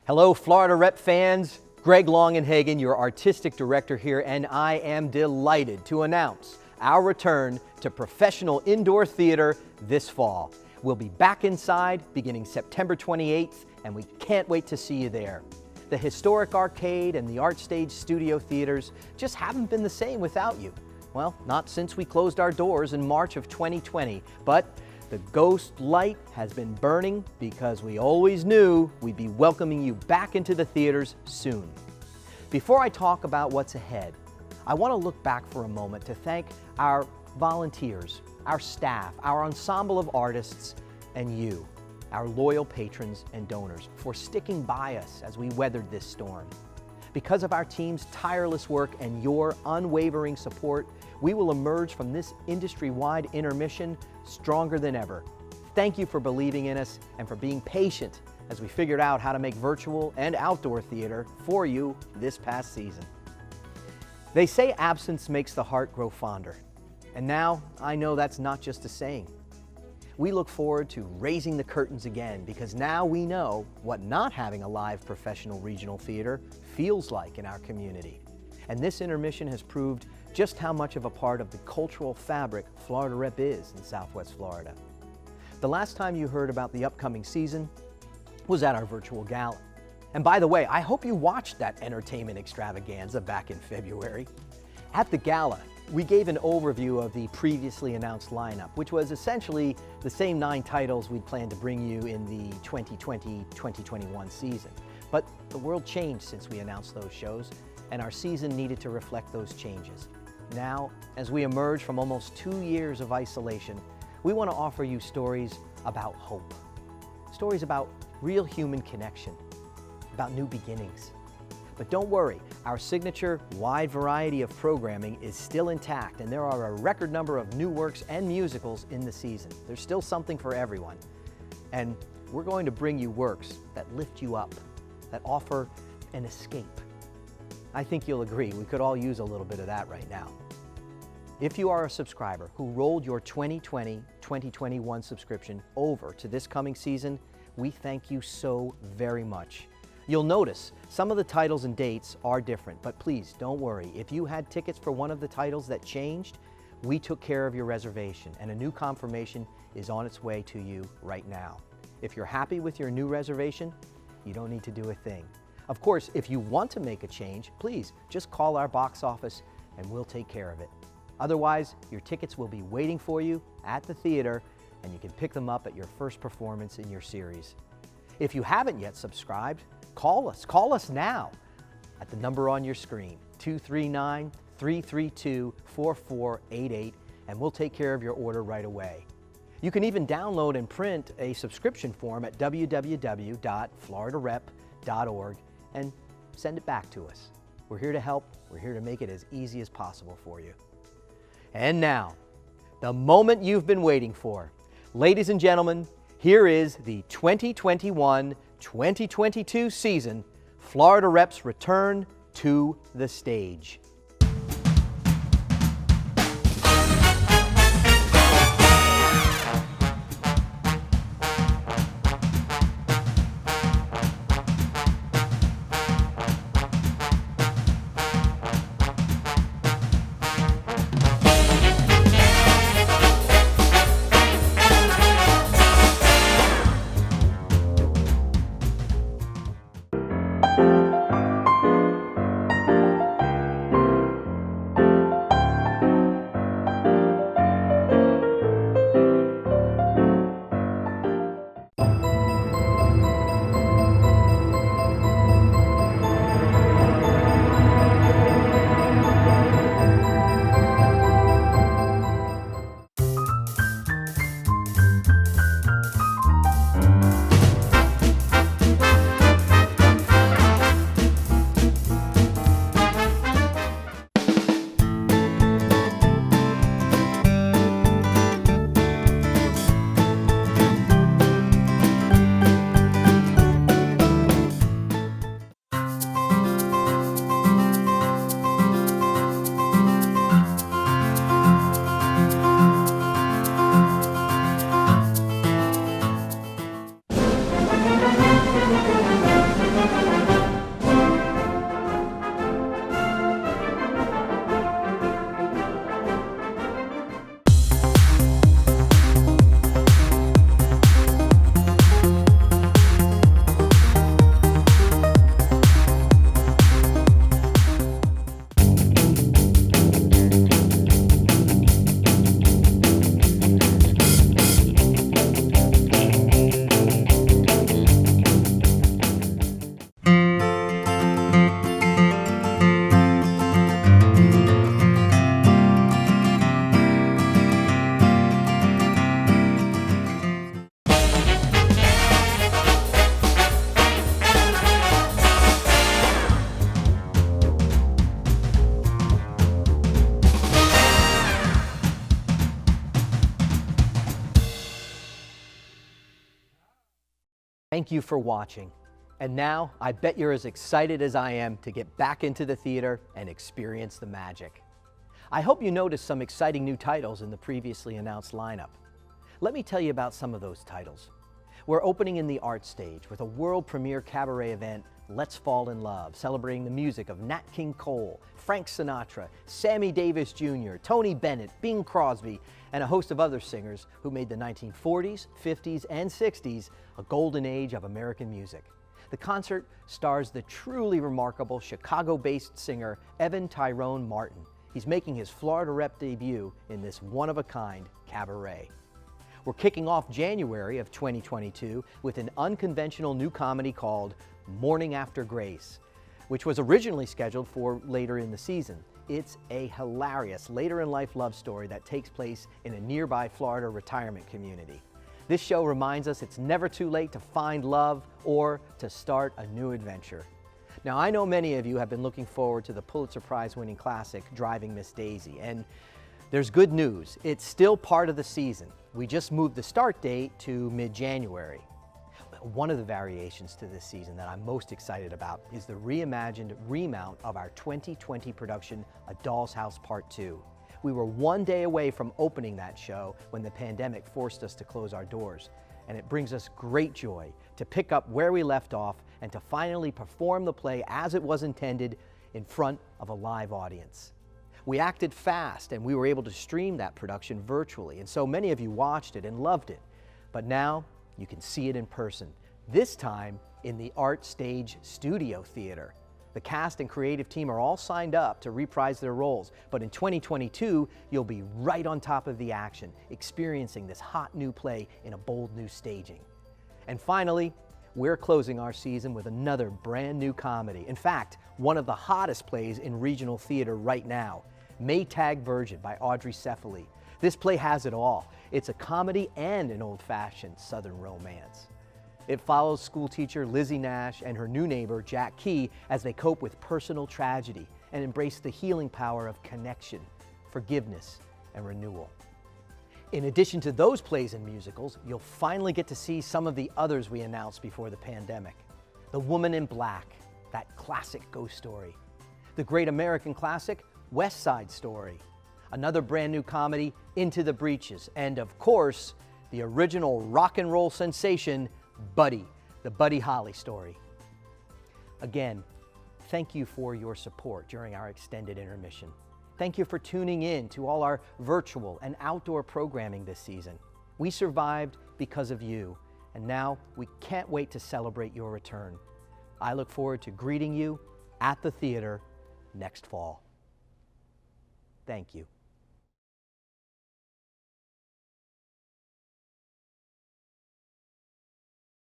Hello, Florida Rep fans. Greg Longenhagen, your artistic director here, and I am delighted to announce our return to professional indoor theater this fall. We'll be back inside beginning September 28th, and we can't wait to see you there. The historic arcade and the ArtStage studio theaters just haven't been the same without you. Well, not since we closed our doors in March of 2020, but the ghost light has been burning because we always knew we'd be welcoming you back into the theaters soon. Before I talk about what's ahead, I want to look back for a moment to thank our volunteers, our staff, our ensemble of artists, and you, our loyal patrons and donors, for sticking by us as we weathered this storm. Because of our team's tireless work and your unwavering support, we will emerge from this industry-wide intermission stronger than ever. Thank you for believing in us and for being patient as we figured out how to make virtual and outdoor theater for you this past season. They say absence makes the heart grow fonder. And now I know that's not just a saying. We look forward to raising the curtains again because now we know what not having a live professional regional theater feels like in our community. And this intermission has proved just how much of a part of the cultural fabric Florida Rep is in Southwest Florida. The last time you heard about the upcoming season was at our virtual gala. And by the way, I hope you watched that entertainment extravaganza back in February. At the gala, we gave an overview of the previously announced lineup, which was essentially the same 9 titles we'd planned to bring you in the 2020-2021 season. But the world changed since we announced those shows, and our season needed to reflect those changes. Now, as we emerge from almost 2 years of isolation, we want to offer you stories about hope. Stories about real human connection, about new beginnings. But don't worry, our signature wide variety of programming is still intact, and there are a record number of new works and musicals in the season. There's still something for everyone. And we're going to bring you works that lift you up, that offer an escape. I think you'll agree, we could all use a little bit of that right now. If you are a subscriber who rolled your 2020-2021 subscription over to this coming season, we thank you so very much. You'll notice some of the titles and dates are different, but please don't worry. If you had tickets for one of the titles that changed, we took care of your reservation, and a new confirmation is on its way to you right now. If you're happy with your new reservation, you don't need to do a thing. Of course, if you want to make a change, please just call our box office and we'll take care of it. Otherwise, your tickets will be waiting for you at the theater, and you can pick them up at your first performance in your series. If you haven't yet subscribed, call us now at the number on your screen, 239-332-4488, and we'll take care of your order right away. You can even download and print a subscription form at www.floridarep.org and send it back to us. We're here to help. We're here to make it as easy as possible for you. And now, the moment you've been waiting for. Ladies and gentlemen, here is the 2021-2022 season, Florida Rep's return to the stage. Thank you for watching. And now, I bet you're as excited as I am to get back into the theater and experience the magic. I hope you noticed some exciting new titles in the previously announced lineup. Let me tell you about some of those titles. We're opening in the ArtStage with a world premiere cabaret event, Let's Fall in Love, celebrating the music of Nat King Cole, Frank Sinatra, Sammy Davis Jr., Tony Bennett, Bing Crosby, and a host of other singers who made the 1940s, 50s, and 60s a golden age of American music. The concert stars the truly remarkable Chicago-based singer Evan Tyrone Martin. He's making his Florida Rep debut in this one-of-a-kind cabaret. We're kicking off January of 2022 with an unconventional new comedy called Morning After Grace, which was originally scheduled for later in the season. It's a hilarious later-in-life love story that takes place in a nearby Florida retirement community. This show reminds us it's never too late to find love or to start a new adventure. Now, I know many of you have been looking forward to the Pulitzer Prize-winning classic, Driving Miss Daisy, and there's good news. It's still part of the season. We just moved the start date to mid-January. One of the variations to this season that I'm most excited about is the reimagined remount of our 2020 production, A Doll's House Part 2. We were one day away from opening that show when the pandemic forced us to close our doors, and it brings us great joy to pick up where we left off and to finally perform the play as it was intended in front of a live audience. We acted fast and we were able to stream that production virtually, and so many of you watched it and loved it. But now you can see it in person, this time in the ArtStage Studio Theater. The cast and creative team are all signed up to reprise their roles, but in 2022, you'll be right on top of the action, experiencing this hot new play in a bold new staging. And finally, we're closing our season with another brand new comedy. In fact, one of the hottest plays in regional theater right now, Maytag Virgin by Audrey Cephaly. This play has it all. It's a comedy and an old-fashioned Southern romance. It follows schoolteacher Lizzie Nash and her new neighbor Jack Key as they cope with personal tragedy and embrace the healing power of connection, forgiveness, and renewal. In addition to those plays and musicals, you'll finally get to see some of the others we announced before the pandemic. The Woman in Black, that classic ghost story. The great American classic, West Side Story. Another brand new comedy, Into the Breaches. And of course, the original rock and roll sensation, Buddy, the Buddy Holly story. Again, thank you for your support during our extended intermission. Thank you for tuning in to all our virtual and outdoor programming this season. We survived because of you, and now we can't wait to celebrate your return. I look forward to greeting you at the theater next fall. Thank you.